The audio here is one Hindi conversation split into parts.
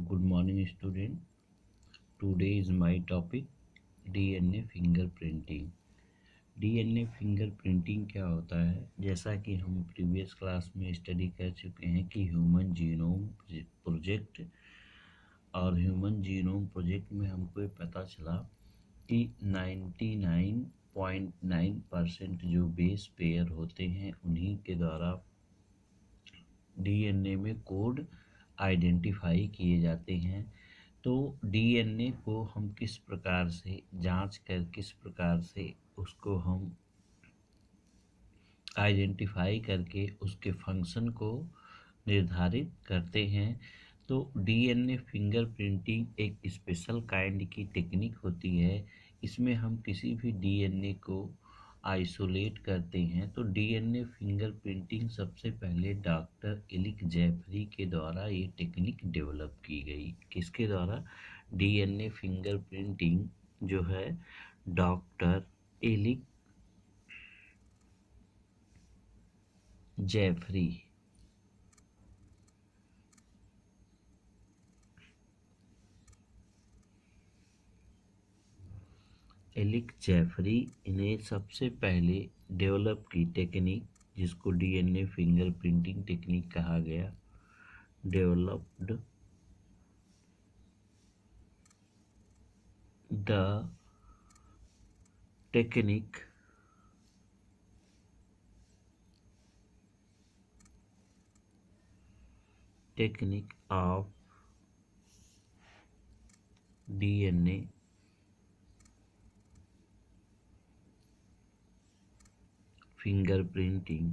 Good morning, student. Today is my topic DNA fingerprinting. DNA fingerprinting क्या होता है? जैसा कि हम प्रीवियस क्लास में स्टडी कर चुके हैं कि ह्यूमन जीनोम प्रोजेक्ट और ह्यूमन जीनोम प्रोजेक्ट में हमको ये पता चला कि 99.9% जो बेस पेयर होते हैं उन्हीं के द्वारा डीएनए में कोड आइडेंटिफाई किए जाते हैं। तो डीएनए को हम किस प्रकार से जांच कर किस प्रकार से उसको हम आइडेंटिफाई करके उसके फंक्शन को निर्धारित करते हैं। तो डीएनए फिंगरप्रिंटिंग एक स्पेशल काइंड की टेक्निक होती है। इसमें हम किसी भी डीएनए को आइसोलेट करते हैं। तो डीएनए फिंगरप्रिंटिंग सबसे पहले डॉक्टर एलिक जेफरी के द्वारा ये टेक्निक डेवलप की गई। किसके द्वारा? डीएनए फिंगरप्रिंटिंग जो है डॉक्टर एलिक जेफरी ने सबसे पहले डेवलप की टेक्निक, जिसको डीएनए फिंगरप्रिंटिंग टेक्निक कहा गया। Developed the technique of DNA fingerprinting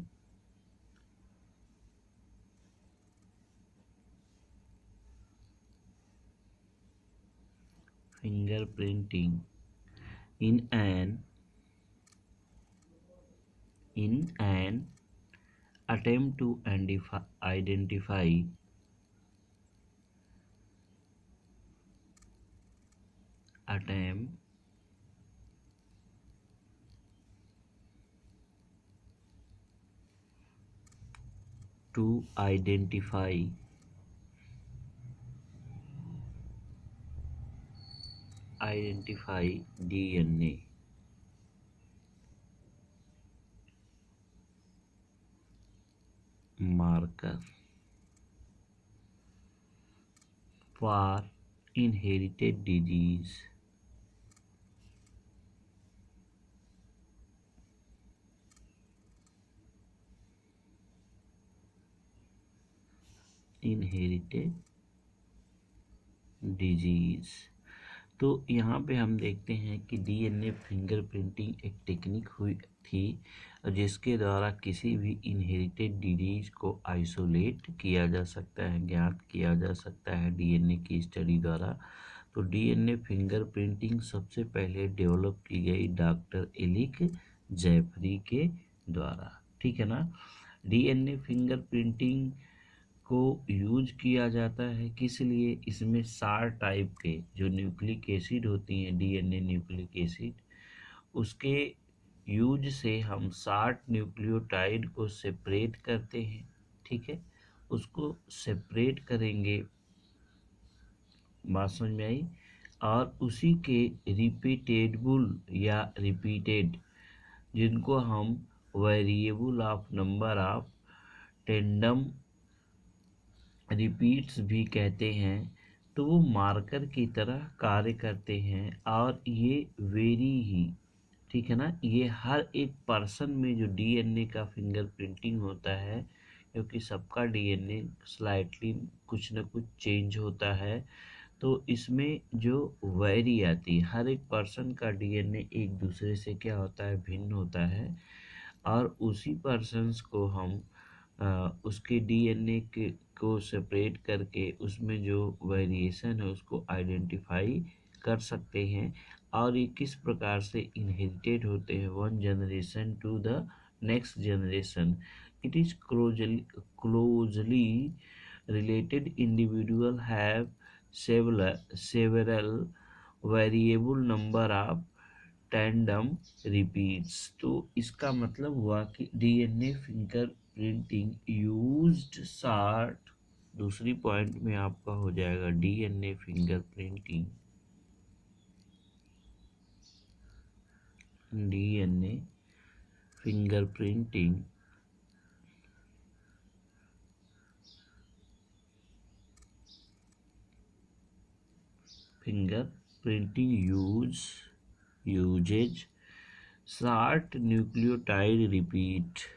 in an attempt to identify DNA marker for inherited disease. तो यहाँ पे हम देखते हैं कि डीएनए फिंगरप्रिंटिंग एक टेक्निक हुई थी जिसके द्वारा किसी भी इनहेरिटेड डिजीज को आइसोलेट किया जा सकता है, ज्ञात किया जा सकता है डीएनए की स्टडी द्वारा। तो डीएनए फिंगरप्रिंटिंग सबसे पहले डेवलप की गई डॉक्टर एलिक जेफरी के द्वारा। ठीक है ना। डीएनए फिंगरप्रिंटिंग को यूज किया जाता है किस लिए? इसमें 4 टाइप के जो न्यूक्लिक एसिड होती हैं, डीएनए न्यूक्लिक एसिड, उसके यूज से हम 60 न्यूक्लियोटाइड को सेपरेट करते हैं। ठीक है, उसको सेपरेट करेंगे, बात समझ में आई? और उसी के रिपीटेबल या रिपीटेड, जिनको हम variable of number of tandem repeats भी कहते हैं, तो वो मार्कर की तरह कार्य करते हैं। और ये वेरी ही, ठीक है ना, ये हर एक पर्सन में जो डीएनए का फिंगरप्रिंटिंग होता है, क्योंकि सबका डीएनए स्लाइटली कुछ न कुछ चेंज होता है, तो इसमें जो वेरी आती है, हर एक पर्सन का डीएनए एक दूसरे से क्या होता है, भिन्न होता है। और उसी पर्सन्स को हम उसके डीएनए को सेपरेट करके उसमें जो वेरिएशन है उसको आइडेंटिफाई कर सकते हैं। और ये किस प्रकार से इनहेरिटेड होते हैं one generation to the next generation. It is closely related individual have several variable number of tandem repeats। तो इसका मतलब हुआ कि डीएनए फिंगरप्रिंटिंग यूज्ड दूसरी पॉइंट में आपका हो जाएगा DNA fingerprinting. DNA fingerprinting uses short nucleotide repeat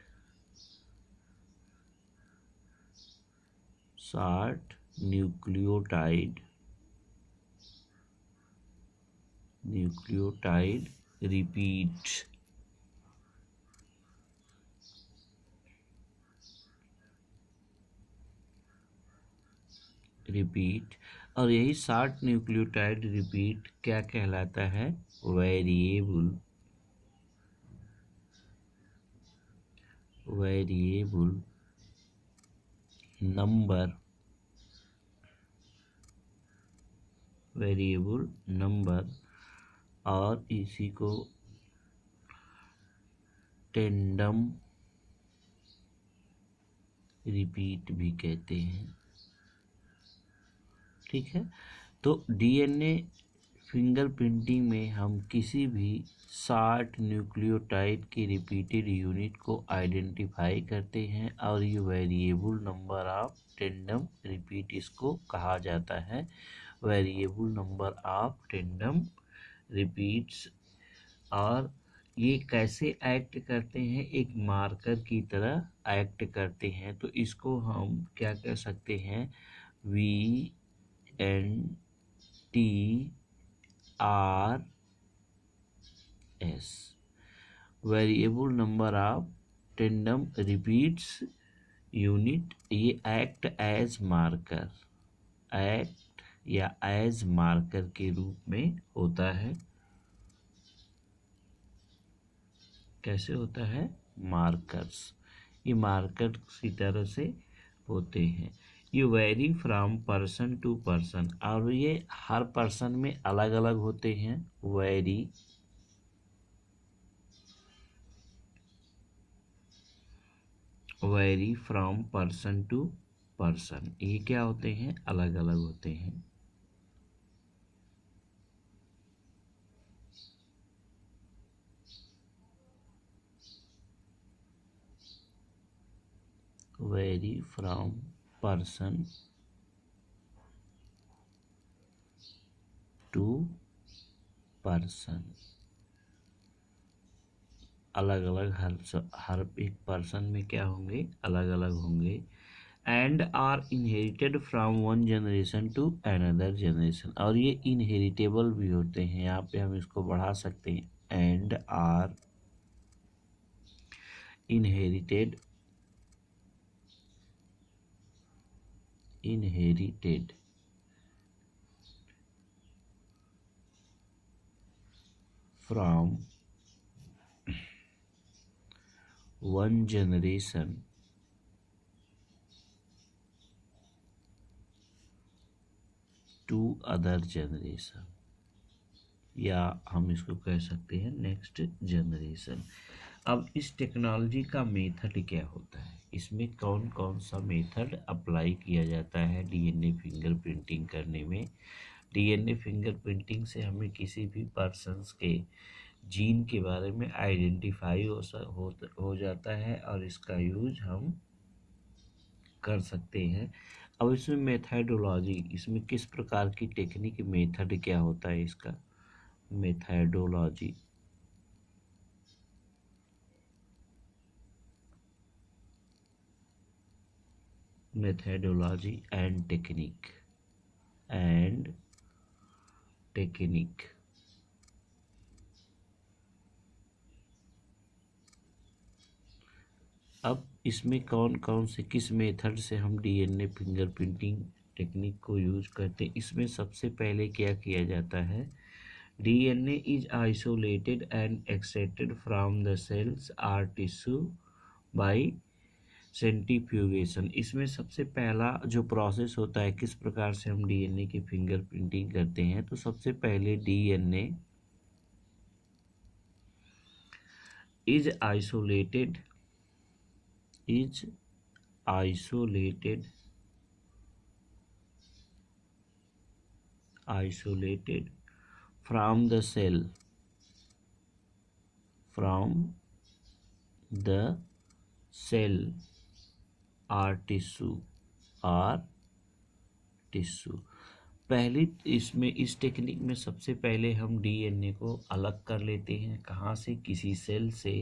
repeat और यही शॉर्ट न्यूक्लियोटाइड रिपीट क्या कहलाता है? वेरिएबल नंबर और इसी को टेंडम रिपीट भी कहते हैं। ठीक है, तो डीएनए फिंगरप्रिंटिंग में हम किसी भी शॉर्ट न्यूक्लियोटाइड की रिपीटेड यूनिट को आइडेंटिफाई करते हैं और ये variable number of tandem repeat इसको कहा जाता है, variable number of tandem repeats. और ये कैसे एक्ट करते हैं? एक मार्कर की तरह एक्ट करते हैं। तो इसको हम क्या कह सकते हैं? VNTRS, variable number of tandem repeats unit. ये एक्ट एज मार्कर के रूप में होता है। कैसे होता है? मार्कर्स, ये मार्कर की तरह से होते हैं। ये vary from person to person, और ये हर पर्सन में अलग अलग होते हैं। Vary from person to person, ये क्या होते हैं? अलग अलग होते हैं। Vary from person to person, अलग अलग हर एक पर्सन में क्या होंगे? अलग अलग होंगे। And are inherited from one generation to another generation, और ये इनहेरिटेबल भी होते हैं। यहाँ पे हम इसको बढ़ा सकते हैं, and are inherited from one generation to other generation, या हम इसको कह सकते हैं नेक्स्ट जनरेशन। अब इस टेक्नोलॉजी का मेथड क्या होता है? इसमें कौन कौन सा मेथड अप्लाई किया जाता है डीएनए फिंगरप्रिंटिंग करने में? डीएनए फिंगरप्रिंटिंग से हमें किसी भी पर्सन्स के जीन के बारे में आइडेंटिफाई हो जाता है, और इसका यूज हम कर सकते हैं। अब इसमें मेथडोलॉजी, इसमें किस प्रकार की टेक्निक, मेथड क्या होता है इसका? Methodology and technique. अब इसमें कौन कौन से किस मेथड से हम डीएनए फिंगरप्रिंटिंग टेक्निक को यूज करते हैं? इसमें सबसे पहले क्या किया जाता है? DNA is isolated and extracted from the cells or tissue by centrifugation. इसमें सबसे पहला जो प्रोसेस होता है, किस प्रकार से हम डीएनए की फिंगरप्रिंटिंग करते हैं? तो सबसे पहले DNA is isolated isolated from the cell, or tissue। पहली इसमें इस टेक्निक में सबसे पहले हम डीएनए को अलग कर लेते हैं। कहाँ से? किसी सेल से,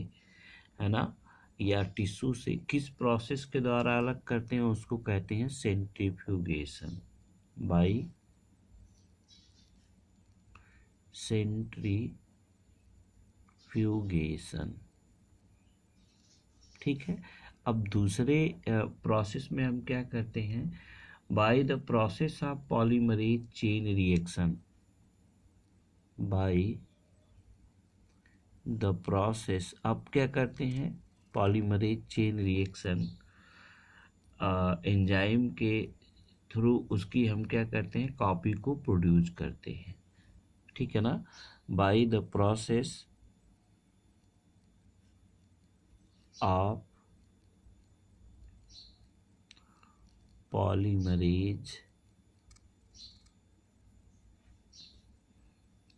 है ना, या टिश्यू से। किस प्रोसेस के द्वारा अलग करते हैं उसको कहते हैं सेंट्रीफ्यूगेशन, बाय सेंट्रीफ्यूगेशन। ठीक है। अब दूसरे प्रोसेस में हम क्या करते हैं? By the process of polymerase chain reaction, by the process. अब क्या करते हैं? पॉलीमरेज चेन रिएक्शन एंजाइम के थ्रू उसकी हम क्या करते हैं? कॉपी को प्रोड्यूस करते हैं। ठीक है ना? By the process of polymerase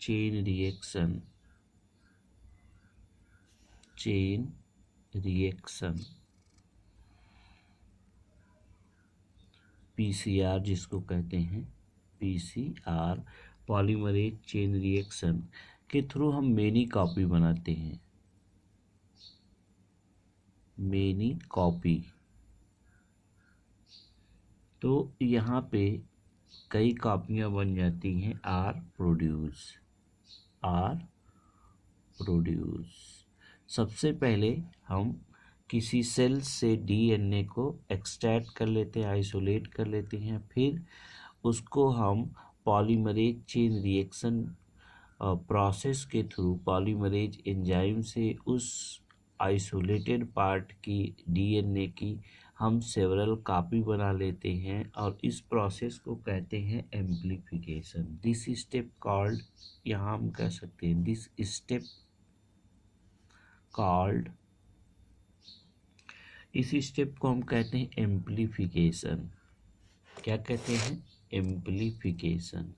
chain reaction PCR जिसको कहते हैं, पीसीआर पॉलीमरेज चेन रिएक्शन के थ्रू हम मेनी कॉपी बनाते हैं, मेनी कॉपी। तो यहाँ पे कई कॉपियाँ बन जाती हैं, आर प्रोड्यूस। सबसे पहले हम किसी सेल से डीएनए को एक्सट्रैक्ट कर लेते हैं, आइसोलेट कर लेते हैं, फिर उसको हम पॉलीमरेज चेन रिएक्शन प्रोसेस के थ्रू पॉलीमरेज एंजाइम से उस आइसोलेटेड पार्ट की डीएनए की हम सेवरल कॉपी बना लेते हैं और इस प्रोसेस को कहते हैं एम्प्लीफिकेशन। दिस स्टेप कॉल्ड, यहाँ हम कह सकते हैं दिस स्टेप कॉल्ड, इस स्टेप को हम कहते हैं एम्प्लीफिकेशन। क्या कहते हैं? एम्प्लीफिकेशन।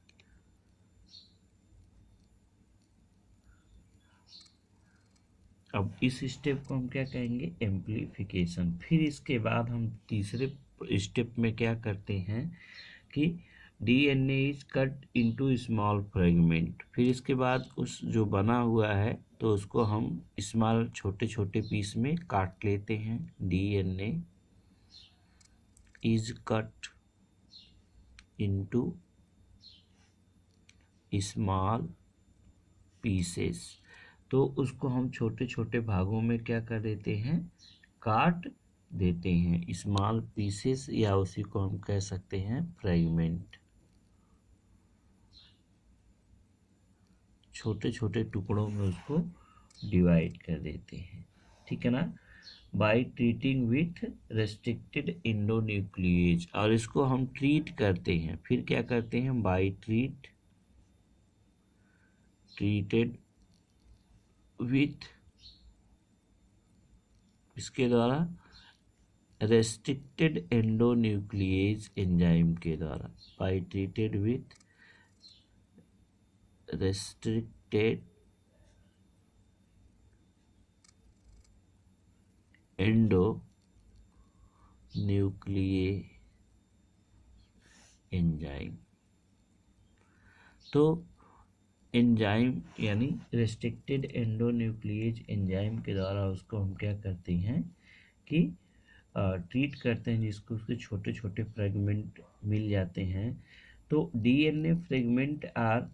अब इस स्टेप को हम क्या कहेंगे? एम्प्लीफिकेशन। फिर इसके बाद हम तीसरे स्टेप में क्या करते हैं कि DNA is cut into small fragment. फिर इसके बाद उस जो बना हुआ है तो उसको हम स्मॉल छोटे छोटे पीस में काट लेते हैं। DNA is cut into small pieces. तो उसको हम छोटे छोटे भागों में क्या कर देते हैं? काट देते हैं, स्मॉल पीसेस, या उसी को हम कह सकते हैं फ्रेगमेंट। छोटे छोटे टुकड़ों में उसको डिवाइड कर देते हैं। ठीक है ना? By treating with restricted endonuclease, और इसको हम ट्रीट करते हैं। फिर क्या करते हैं? बाय ट्रीटेड विथ, इसके द्वारा रेस्ट्रिक्टेड एंडोन्यूक्लिएज एंजाइम के द्वारा, by treated with restricted endonuclease enzyme. तो एंजाइम यानी रेस्ट्रिक्टेड एंडोन्यूक्लिएज एंजाइम के द्वारा उसको हम क्या करते हैं कि ट्रीट करते हैं, जिसको उसके छोटे छोटे फ्रेगमेंट मिल जाते हैं। तो DNA fragment are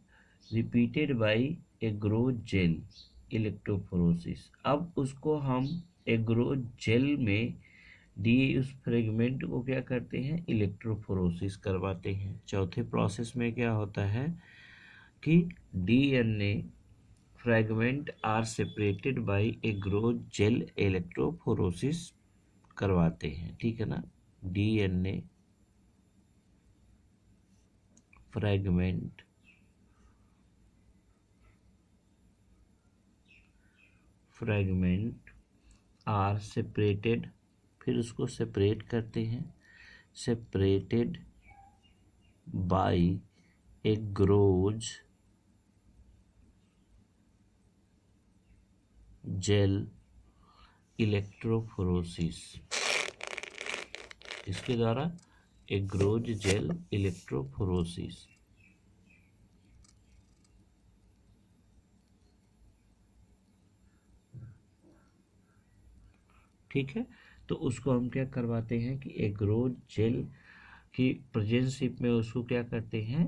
repeated by agarose gel electrophoresis. अब उसको हम एग्रोज जेल में उस फ्रेगमेंट को क्या करते हैं? इलेक्ट्रोफोरेसिस करवाते हैं। चौथे प्रोसेस में क्या होता है कि DNA fragment are separated by agarose gel electrophoresis करवाते हैं। ठीक है ना? डीएनए फ्रेगमेंट आर सेपरेटेड, फिर उसको सेपरेट करते हैं, separated by it grows gel electrophoresis, इसके द्वारा एक ग्रोज जेल इलेक्ट्रोफोरोसिस। ठीक है, तो उसको हम क्या करवाते हैं कि एक ग्रोज जेल की प्रेजेंटशिप में उसको क्या करते हैं,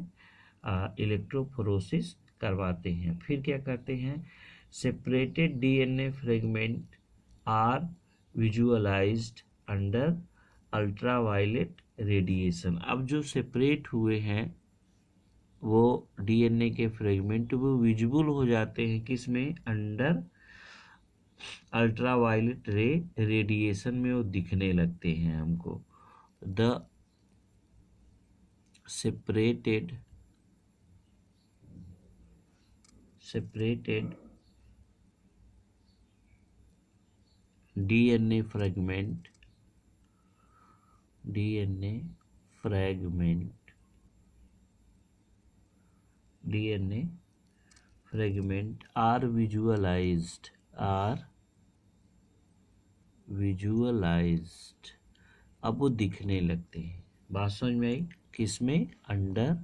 इलेक्ट्रोफोरोसिस करवाते हैं। फिर क्या करते हैं, separated DNA fragment are visualised under ultraviolet radiation. अब जो सेपरेट हुए हैं वो डीएनए के फ्रेगमेंट वो विजिबल हो जाते हैं किसमें, अंडर अल्ट्रावायलेट रेडिएशन में वो दिखने लगते हैं हमको। The separated DNA fragment are visualized अब वो दिखने लगते हैं। बात समझ में आई, किसमें, under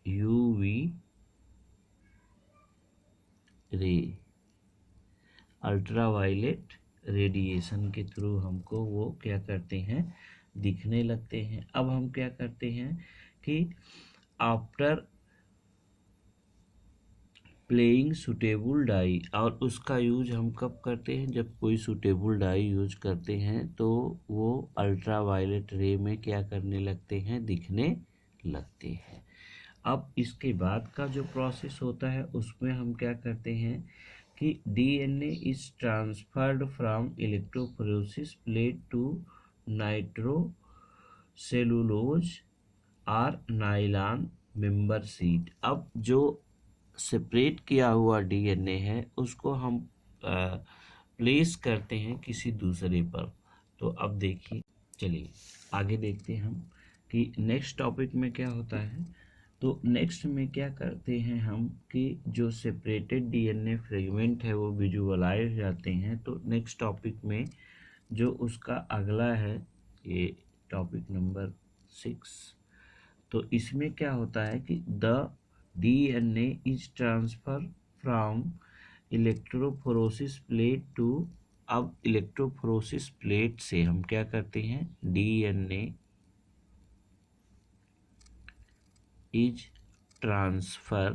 UV ray, ultraviolet radiation के थ्रू हमको वो क्या करते हैं, दिखने लगते हैं। अब हम क्या करते हैं कि आफ्टर प्लेइंग सुटेबल डाई, और उसका यूज हम कब करते हैं, जब कोई सुटेबल डाई यूज करते हैं तो वो अल्ट्रावायलेट रे में क्या करने लगते हैं, दिखने लगते हैं। अब इसके बाद का जो प्रोसेस होता है उसमें हम क्या करते हैं कि DNA is transferred from electrophoresis plate to nitrocellulose और नाइलॉन मेंबर शीट। अब जो सेपरेट किया हुआ डीएनए है उसको हम प्लेस करते हैं किसी दूसरे पर। तो अब देखिए, चलिए आगे देखते हैं हम कि नेक्स्ट टॉपिक में क्या होता है। तो नेक्स्ट में क्या करते हैं हम कि जो सेपरेटेड डीएनए फ्रेगमेंट है वो विजुअलाइज जाते हैं। तो नेक्स्ट टॉपिक में जो उसका अगला है, ये टॉपिक नंबर 6, तो इसमें क्या होता है कि the DNA is transfer from electrophoresis plate to, अब इलेक्ट्रोफोरोसिस प्लेट से हम क्या करते हैं, DNA is transfer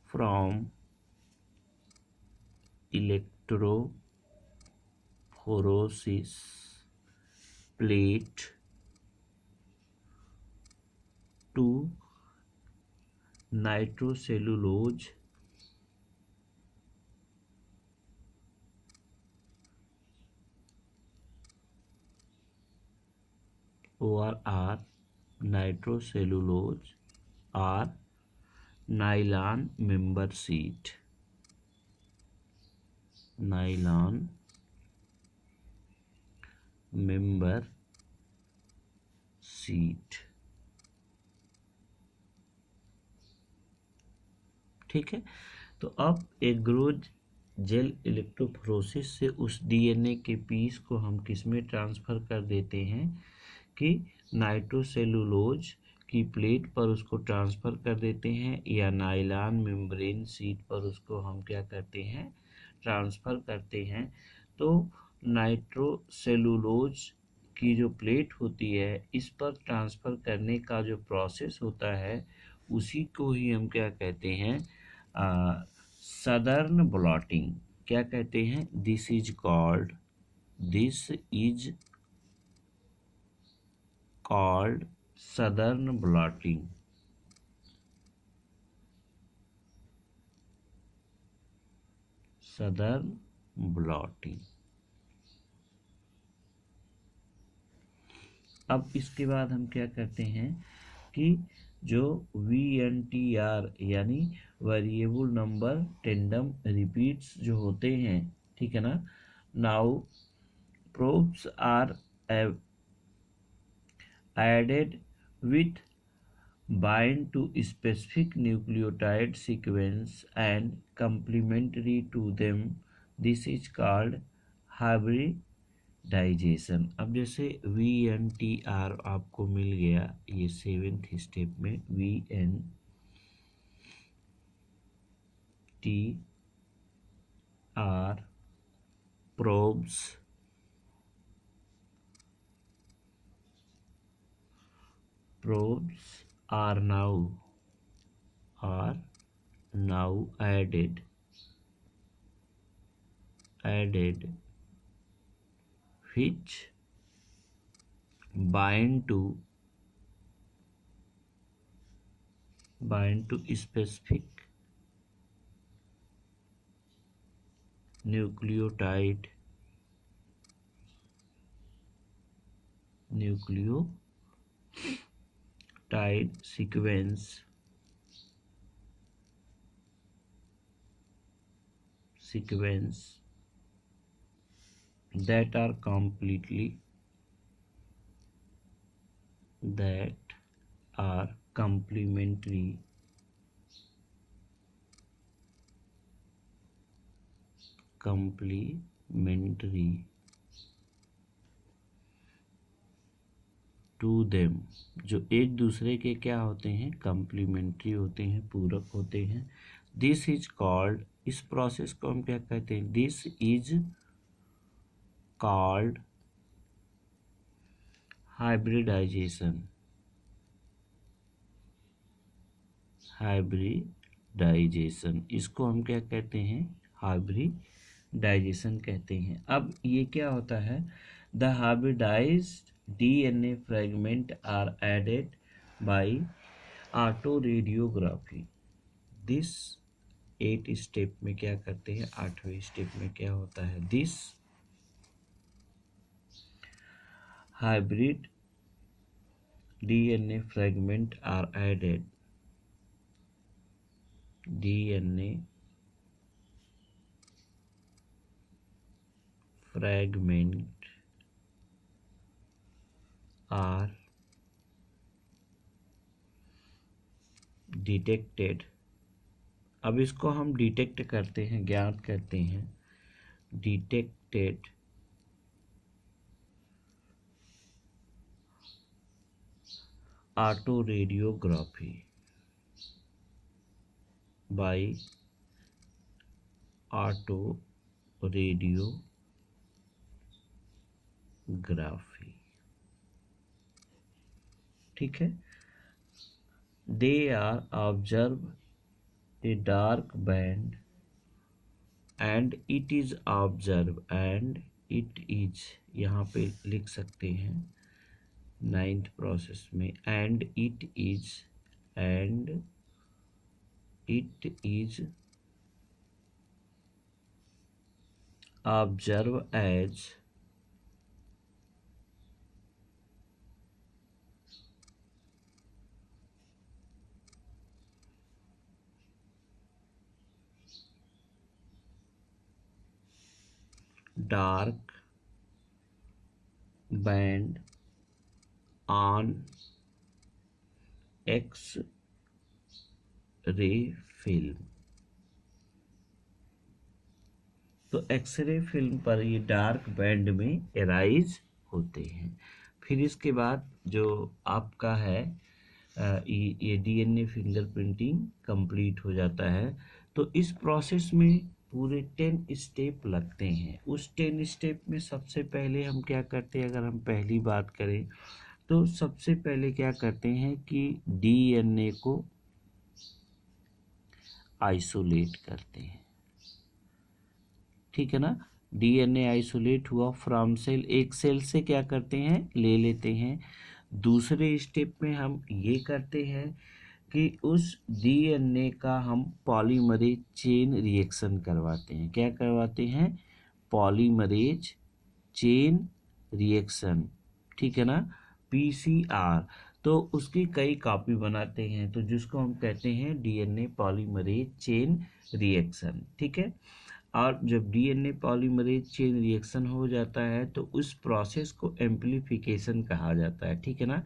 from electrophoresis plate to nitrocellulose OR nitrocellulose और nylon member sheet, nylon member sheet. ठीक है, तो अब एक ग्रोज जेल इलेक्ट्रोफोरेसिस से उस डीएनए के पीस को हम किस में ट्रांसफ़र कर देते हैं कि नाइट्रोसेलुलोज की प्लेट पर उसको ट्रांसफ़र कर देते हैं, या नाइलॉन मेम्ब्रेन शीट पर उसको हम क्या करते हैं, ट्रांसफ़र करते हैं। तो नाइट्रोसेलुलोज की जो प्लेट होती है इस पर ट्रांसफ़र करने का जो प्रोसेस होता है उसी को ही हम क्या कहते हैं, सदर्न ब्लॉटिंग। क्या कहते हैं, this is called southern blotting. Southern blotting. अब इसके बाद हम क्या करते हैं कि जो VNTR यानी वेरिएबल नंबर टेंडम रिपीट्स जो होते हैं, ठीक है ना, now probes are added with bind to specific nucleotide sequence and complementary to them. This is called hybridization. अब जैसे VNTR आपको मिल गया, ये 7th स्टेप में VNTR probes are now added which bind to specific nucleotide sequence that are complementary to them, जो एक दूसरे के क्या होते हैं, कम्प्लीमेंट्री होते हैं, पूरक होते हैं. दिस इज कॉल्ड, इस प्रोसेस को हम क्या कहते हैं, दिस इज कॉल्ड हाइब्रिडाइजेशन. इसको हम क्या कहते हैं, हाइब्रिडाइजेशन कहते हैं. अब ये क्या होता है, the hybridised DNA fragment are added by autoradiography. This 8 step में क्या करते हैं, 8वें स्टेप में क्या होता है, this hybrid DNA fragment are added. DNA fragment are detected. अब इसको हम डिटेक्ट करते हैं, ज्ञात करते हैं, डिटेक्टेड ऑटोरेडियोग्राफी बाय ऑटोरेडियोग्राफी. ठीक है. They are observe a dark band and it is observe and it is, यहाँ पे लिख सकते हैं 9th प्रोसेस में, and it is observe as dark band on X-ray film. तो एक्सरे फिल्म पर ये डार्क बैंड में एराइज होते हैं. फिर इसके बाद जो आपका है ये DNA फिंगरप्रिंटिंग कंप्लीट हो जाता है. तो इस प्रोसेस में पूरे 10 स्टेप लगते हैं. उस 10 स्टेप में सबसे पहले हम क्या करते हैं, अगर हम पहली बात करें तो सबसे पहले क्या करते हैं कि DNA को आइसोलेट करते हैं. ठीक है ना. DNA आइसोलेट हुआ फ्रॉम सेल, एक सेल से क्या करते हैं, ले लेते हैं. दूसरे स्टेप में हम ये करते हैं कि उस DNA का हम पॉलीमरेज चेन रिएक्शन करवाते हैं. क्या करवाते हैं, पॉलीमरेज चेन रिएक्शन. ठीक है ना, PCR. तो उसकी कई कॉपी बनाते हैं, तो जिसको हम कहते हैं DNA पॉलीमरेज चेन रिएक्शन. ठीक है. और जब डीएनए पॉलीमरेज चेन रिएक्शन हो जाता है तो उस प्रोसेस को एम्प्लीफिकेशन कहा जाता है, ठीक है ना।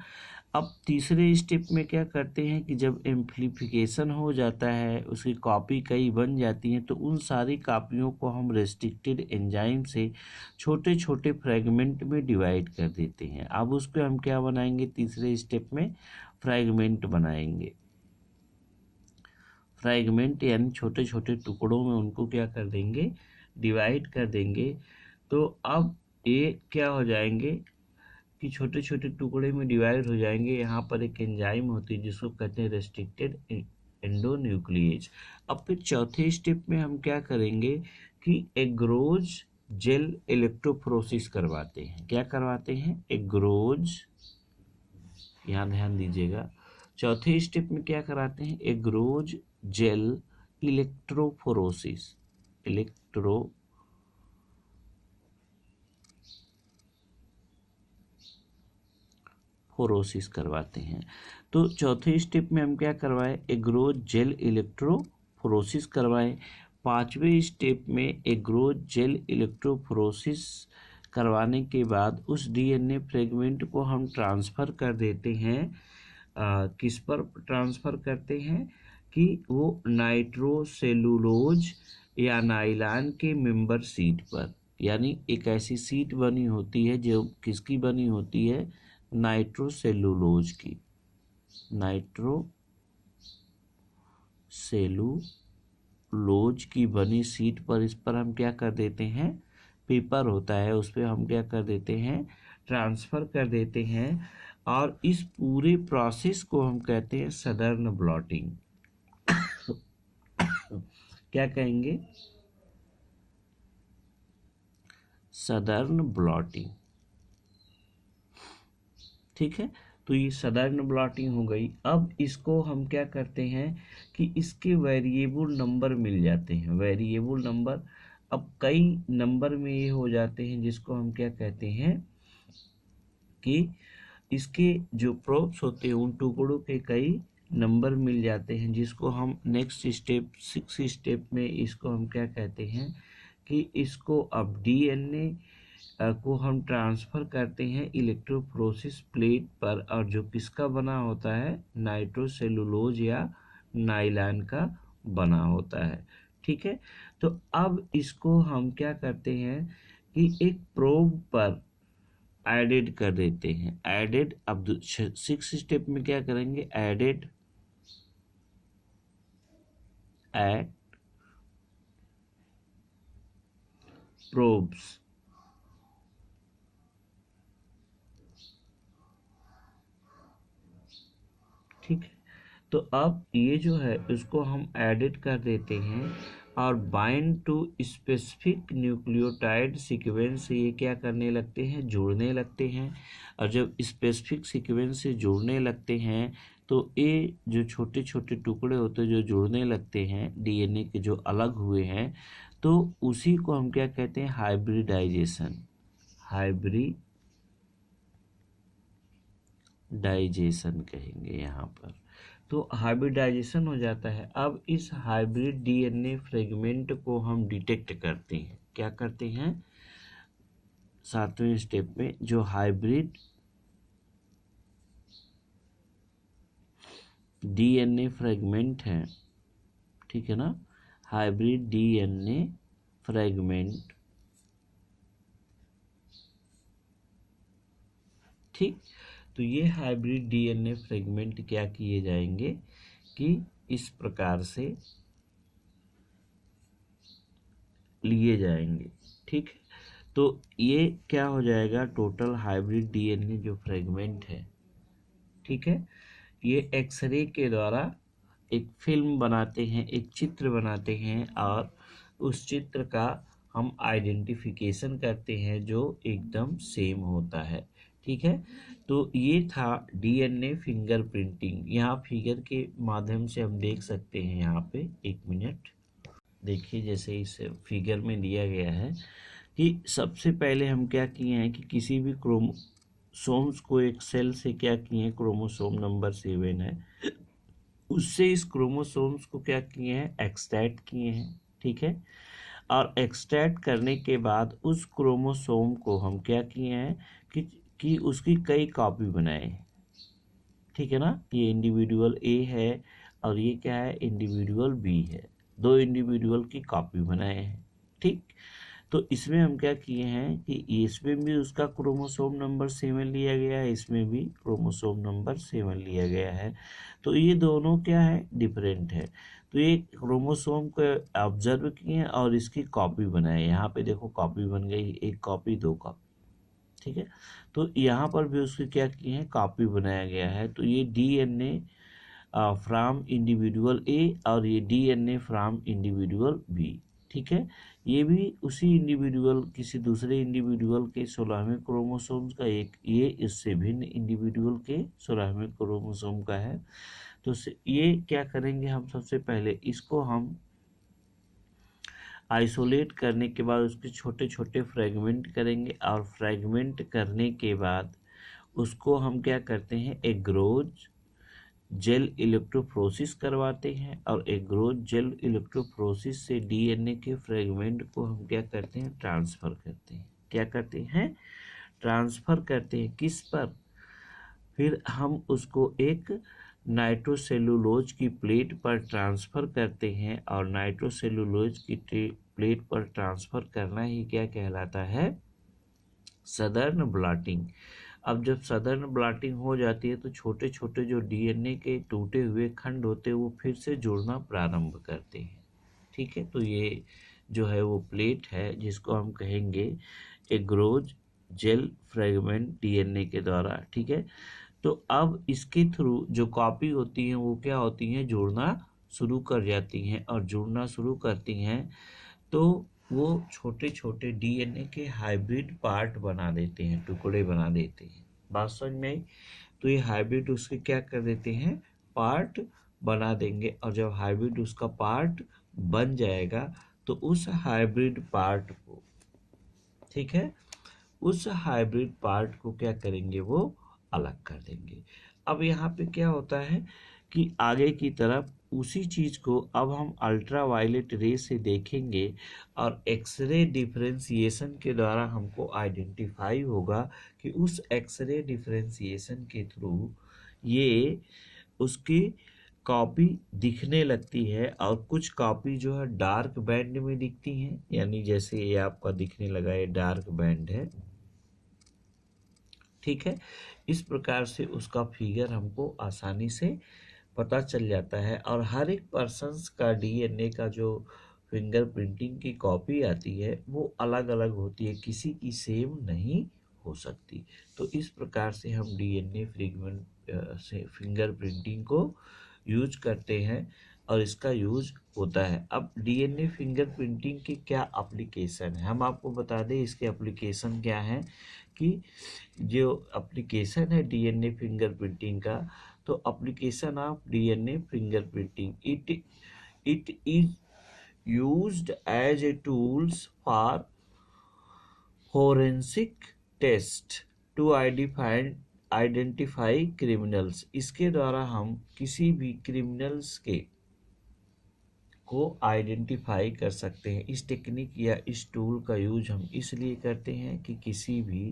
अब तीसरे स्टेप में क्या करते हैं कि जब एम्प्लीफिकेशन हो जाता है, उसकी कॉपी कई बन जाती हैं, तो उन सारी कॉपियों को हम रेस्ट्रिक्टेड एंजाइम से छोटे छोटे फ्रेगमेंट में डिवाइड कर देते हैं। अब उसको हम क्या बनाएंगे, तीसरे स्टेप में फ्रेगमेंट बनाएंगे। फ्रेगमेंट यानी छोटे छोटे टुकड़ों में उनको क्या कर देंगे, डिवाइड कर देंगे। तो अब ये क्या हो जाएंगे कि छोटे छोटे टुकड़े में डिवाइड हो जाएंगे। यहाँ पर एक एंजाइम होती है जिसको कहते हैं रेस्ट्रिक्टेड एंडोन्यूक्लिएज। अब फिर चौथे स्टेप में हम क्या करेंगे कि एग्रोज जेल इलेक्ट्रोफोरेसिस करवाते हैं। क्या करवाते हैं, एग्रोज, यहाँ ध्यान दीजिएगा, चौथे स्टेप में क्या कराते हैं, एग्रोज जेल इलेक्ट्रोफोरेसिस, इलेक्ट्रोफोरेसिस करवाते हैं। तो चौथे स्टेप में हम क्या करवाए, एग्रोज जेल इलेक्ट्रोफोरेसिस करवाए। पांचवें स्टेप में एग्रोज जेल इलेक्ट्रोफोरेसिस करवाने के बाद उस डीएनए फ्रेगमेंट को हम ट्रांसफ़र कर देते हैं। किस पर ट्रांसफ़र करते हैं कि वो नाइट्रोसेलुलोज या नाइलान के मेंबर सीट पर, यानी एक ऐसी सीट बनी होती है जो किसकी बनी होती है, नाइट्रोसेलुलोज की, नाइट्रोसेलुलोज की बनी सीट पर, इस पर हम क्या कर देते हैं, पेपर होता है उस पर हम क्या कर देते हैं, ट्रांसफ़र कर देते हैं। और इस पूरे प्रोसेस को हम कहते हैं सदर्न ब्लॉटिंग। क्या कहेंगे, सदर्न ब्लॉटिंग, ठीक है। तो ये सदर्न ब्लॉटिंग हो गई। अब इसको हम क्या करते हैं कि इसके वेरिएबल नंबर मिल जाते हैं, वेरिएबल नंबर। अब कई नंबर में ये हो जाते हैं जिसको हम क्या कहते हैं कि इसके जो प्रोब्स होते हैं उन टुकड़ों के कई नंबर मिल जाते हैं, जिसको हम नेक्स्ट स्टेप 6 स्टेप में इसको हम क्या कहते हैं कि इसको अब डीएनए को हम ट्रांसफ़र करते हैं इलेक्ट्रोफोरेसिस प्लेट पर, और जो किसका बना होता है, नाइट्रोसेलुलोज या नाइलान का बना होता है, ठीक है। तो अब इसको हम क्या करते हैं कि एक प्रोब पर एडेड कर देते हैं, एडेड। अब 6 स्टेप में क्या करेंगे, एडेड एट प्रोब्स, ठीक है। तो अब ये जो है उसको हम एडिट कर देते हैं और bind to specific nucleotide sequence से ये क्या करने लगते हैं, जुड़ने लगते हैं। और जब स्पेसिफिक सीक्वेंस से जुड़ने लगते हैं तो ये जो छोटे छोटे टुकड़े होते हैं जो जुड़ने लगते हैं डीएनए के जो अलग हुए हैं, तो उसी को हम क्या कहते हैं, हाइब्रिडाइजेशन, हाइब्रिडाइजेशन कहेंगे यहाँ पर। तो हाइब्रिडाइजेशन हो जाता है। अब इस हाइब्रिड डीएनए फ्रेगमेंट को हम डिटेक्ट करते हैं। क्या करते हैं, 7वें स्टेप में जो हाइब्रिड डीएनए फ्रेगमेंट है, ठीक है ना, हाइब्रिड डीएनए फ्रेगमेंट, ठीक। तो ये हाइब्रिड डीएनए फ्रेगमेंट क्या किए जाएंगे कि इस प्रकार से लिए जाएंगे, ठीक है। तो ये क्या हो जाएगा, टोटल हाइब्रिड डीएनए जो फ्रेगमेंट है, ठीक है, ये एक्सरे के द्वारा एक फिल्म बनाते हैं, एक चित्र बनाते हैं, और उस चित्र का हम आइडेंटिफिकेशन करते हैं जो एकदम सेम होता है, ठीक है। तो ये था डीएनए फिंगरप्रिंटिंग। यहाँ फिगर के माध्यम से हम देख सकते हैं, यहाँ पे 1 मिनट देखिए, जैसे इस फिगर में दिया गया है कि सबसे पहले हम क्या किए हैं कि किसी भी क्रोमोसोम्स को एक सेल से क्या किए हैं, क्रोमोसोम नंबर 7 है, उससे इस क्रोमोसोम्स को क्या किए हैं, एक्सट्रैक्ट किए हैं, ठीक है। और एक्सट्रैक्ट करने के बाद उस क्रोमोसोम को हम क्या किए हैं कि उसकी कई कॉपी बनाए हैं। ठीक है ना, ये इंडिविजुअल ए है और ये क्या है, इंडिविजुअल बी है। दो इंडिविजुअल की कॉपी बनाए हैं। ठीक, तो इसमें हम क्या किए हैं कि इसमें भी उसका क्रोमोसोम नंबर 7 लिया गया है, इसमें भी क्रोमोसोम नंबर 7 लिया गया है। तो ये दोनों क्या है, डिफरेंट है। तो ये क्रोमोसोम को ऑब्जर्व किए हैं और इसकी कॉपी बनाए। यहाँ पे देखो कॉपी बन गई, एक कॉपी, दो कॉपी। ठीक है, तो यहाँ पर भी उसकी क्या किए हैं, कॉपी बनाया गया है। तो ये डीएनए फ्रॉम इंडिविजुअल ए और ये डीएनए फ्रॉम इंडिविजुअल बी। ठीक है, ये भी उसी इंडिविजुअल किसी दूसरे इंडिविजुअल के 16वें क्रोमोसोम्स का एक, ये इससे भिन्न इंडिविजुअल के 16वें क्रोमोसोम का है। तो ये क्या करेंगे हम, सबसे पहले इसको हम आइसोलेट करने के बाद उसके छोटे छोटे फ्रेगमेंट करेंगे और फ्रेगमेंट करने के बाद उसको हम क्या करते हैं, एग्रोज जेल इलेक्ट्रोफोरेसिस करवाते हैं और एग्रोज जेल इलेक्ट्रोफोरेसिस से डीएनए के फ्रेगमेंट को हम क्या करते हैं, ट्रांसफ़र करते हैं। क्या करते हैं, ट्रांसफ़र करते हैं। किस पर, फिर हम उसको एक नाइट्रोसेलुलोज की प्लेट पर ट्रांसफ़र करते हैं और नाइट्रोसेलुलोज की प्लेट पर ट्रांसफ़र करना ही क्या कहलाता है, सदर्न ब्लॉटिंग। अब जब सदर्न ब्लॉटिंग हो जाती है तो छोटे छोटे जो डीएनए के टूटे हुए खंड होते हैं वो फिर से जुड़ना प्रारंभ करते हैं। ठीक है, तो ये जो है वो प्लेट है जिसको हम कहेंगे एग्रोज जेल फ्रेगमेंट डीएनए के द्वारा। ठीक है, तो अब इसके थ्रू जो कॉपी होती हैं वो क्या होती हैं, जुड़ना शुरू कर जाती हैं और जुड़ना शुरू करती हैं तो वो छोटे छोटे डीएनए के हाइब्रिड पार्ट बना देते हैं, टुकड़े बना देते हैं। बात समझ में आई? तो ये हाइब्रिड उसके क्या कर देते हैं, पार्ट बना देंगे और जब हाइब्रिड उसका पार्ट बन जाएगा तो उस हाइब्रिड पार्ट को, ठीक है, उस हाइब्रिड पार्ट को क्या करेंगे, वो अलग कर देंगे। अब यहाँ पे क्या होता है कि आगे की तरफ उसी चीज़ को अब हम अल्ट्रा वायलेट रे से देखेंगे और एक्सरे डिफरेंशिएशन के द्वारा हमको आइडेंटिफाई होगा कि उस एक्सरे डिफरेंशिएशन के थ्रू ये उसकी कॉपी दिखने लगती है और कुछ कॉपी जो है डार्क बैंड में दिखती हैं, यानी जैसे ये आपका दिखने लगा ये डार्क बैंड है। ठीक है, इस प्रकार से उसका फिगर हमको आसानी से पता चल जाता है और हर एक पर्सन्स का डीएनए का जो फिंगर प्रिंटिंग की कॉपी आती है वो अलग अलग होती है, किसी की सेम नहीं हो सकती। तो इस प्रकार से हम डीएनए फ्रेगमेंट से फिंगर प्रिंटिंग को यूज करते हैं और इसका यूज होता है। अब डीएनए फिंगर प्रिंटिंग की क्या एप्लीकेशन है, हम आपको बता दें इसके एप्लीकेशन क्या है। कि जो एप्लीकेशन है डीएनए फिंगर प्रिंटिंग का, तो application of DNA finger printing, it is used as a tools for forensic test to identify criminals. इसके द्वारा हम किसी भी क्रिमिनल्स को आइडेंटिफाई कर सकते हैं। इस टेक्निक या इस टूल का यूज हम इसलिए करते हैं कि किसी भी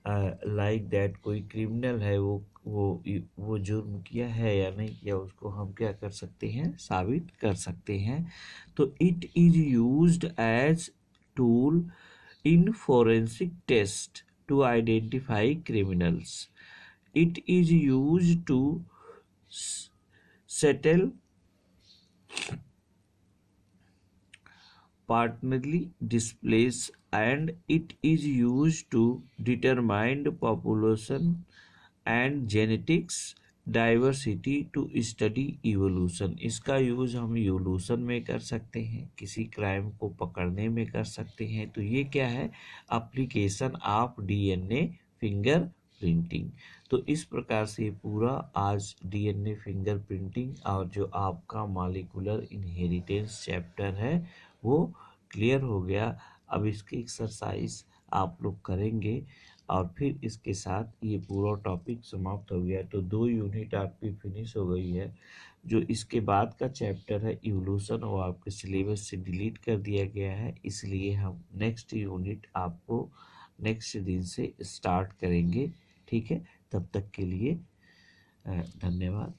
लाइक दैट कोई क्रिमिनल है वो जुर्म किया है या नहीं किया, उसको हम क्या कर सकते हैं, साबित कर सकते हैं। तो it is used as tool in forensic test to identify criminals. It is used to settle partly displays and it is used to determine population and genetics diversity to study evolution. इसका यूज हम इवोल्यूशन में कर सकते हैं, किसी क्राइम को पकड़ने में कर सकते हैं। तो ये क्या है, application of DNA finger printing. तो इस प्रकार से पूरा आज डीएनए फिंगर प्रिंटिंग और जो आपका मॉलिक्यूलर इनहेरिटेंस चैप्टर है वो क्लियर हो गया। अब इसकी एक्सरसाइज आप लोग करेंगे और फिर इसके साथ ये पूरा टॉपिक समाप्त हो गया। तो 2 यूनिट आपकी फिनिश हो गई है। जो इसके बाद का चैप्टर है इवोल्यूशन, वो आपके सिलेबस से डिलीट कर दिया गया है, इसलिए हम नेक्स्ट यूनिट आपको नेक्स्ट दिन से स्टार्ट करेंगे। ठीक है, तब तक के लिए धन्यवाद।